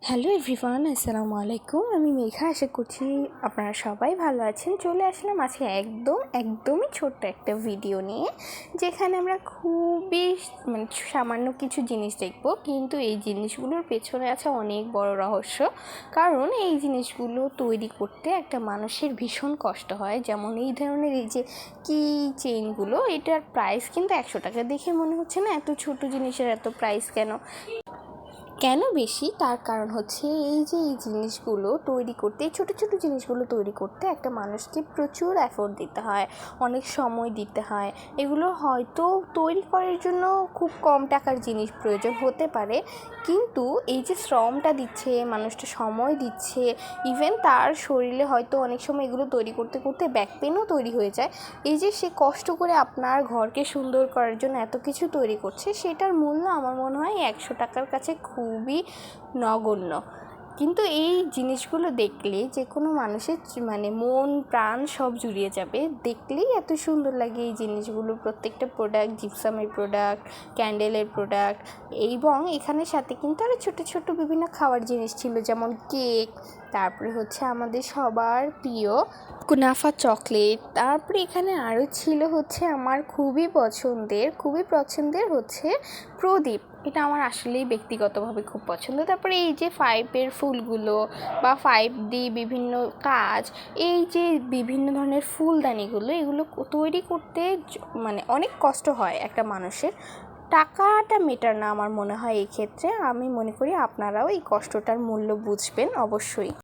Hello everyone, আসসালামু আলাইকুম। আমি মেঘা, আশা করছি আপনারা সবাই ভালো আছেন। চলে আসলাম আজকে একদমই ছোট্ট একটা ভিডিও নিয়ে, যেখানে আমরা খুবই সামান্য কিছু জিনিস দেখব, কিন্তু এই জিনিসগুলোর পেছনে আছে অনেক বড় রহস্য। কারণ এই জিনিসগুলো তৈরি করতে একটা মানুষের ভীষণ কষ্ট হয়। যেমন এই ধরনের এই যে কি চেইনগুলো, এটার প্রাইস কিন্তু 100 টাকা। দেখে মনে হচ্ছে না এত ছোট জিনিসের এত প্রাইস কেন বেশি? তার কারণ হচ্ছে এই জিনিসগুলো তৈরি করতে, এই ছোটো ছোটো জিনিসগুলো তৈরি করতে একটা মানুষকে প্রচুর এফোর্ট দিতে হয়, অনেক সময় দিতে হয়। এগুলো হয়তো তৈরি করার জন্য খুব কম টাকার জিনিস প্রয়োজন হতে পারে, কিন্তু এই যে শ্রমটা দিচ্ছে, মানুষটা সময় দিচ্ছে, ইভেন তার শরীরে হয়তো অনেক সময় এগুলো তৈরি করতে করতে ব্যাক পেনও তৈরি হয়ে যায়। এই যে সে কষ্ট করে আপনার ঘরকে সুন্দর করার জন্য এত কিছু তৈরি করছে, সেটার মূল্য আমার মনে হয় 100 টাকার কাছে খুবই নগণ্য। কিন্তু এই জিনিসগুলো দেখলে যে কোনো মানুষের মন প্রাণ সব জুড়িয়ে যাবে। দেখলেই এত সুন্দর লাগে এই জিনিসগুলো। প্রত্যেকটা প্রোডাক্ট, জিপসামের প্রোডাক্ট, ক্যান্ডেলের প্রোডাক্ট, এবং এখানের সাথে কিন্তু আরও ছোটো ছোটো বিভিন্ন খাওয়ার জিনিস ছিল, যেমন কেক, তারপরে হচ্ছে আমাদের সবার প্রিয় কুনাফা চকলেট। তারপরে এখানে আরও ছিল হচ্ছে আমার খুবই পছন্দের হচ্ছে প্রদীপ। এটা আমার আসলেই ব্যক্তিগতভাবে খুব পছন্দ। তারপরে এই যে 5 ফুলগুলো বা 5D বিভিন্ন কাজ, এই যে বিভিন্ন ধরনের ফুলদানিগুলো, এগুলো তৈরি করতে অনেক কষ্ট হয় একটা মানুষের। টাকাটা মেটার না আমার মনে হয়। এই ক্ষেত্রে আমি মনে করি আপনারাও এই কষ্টটার মূল্য বুঝবেন অবশ্যই।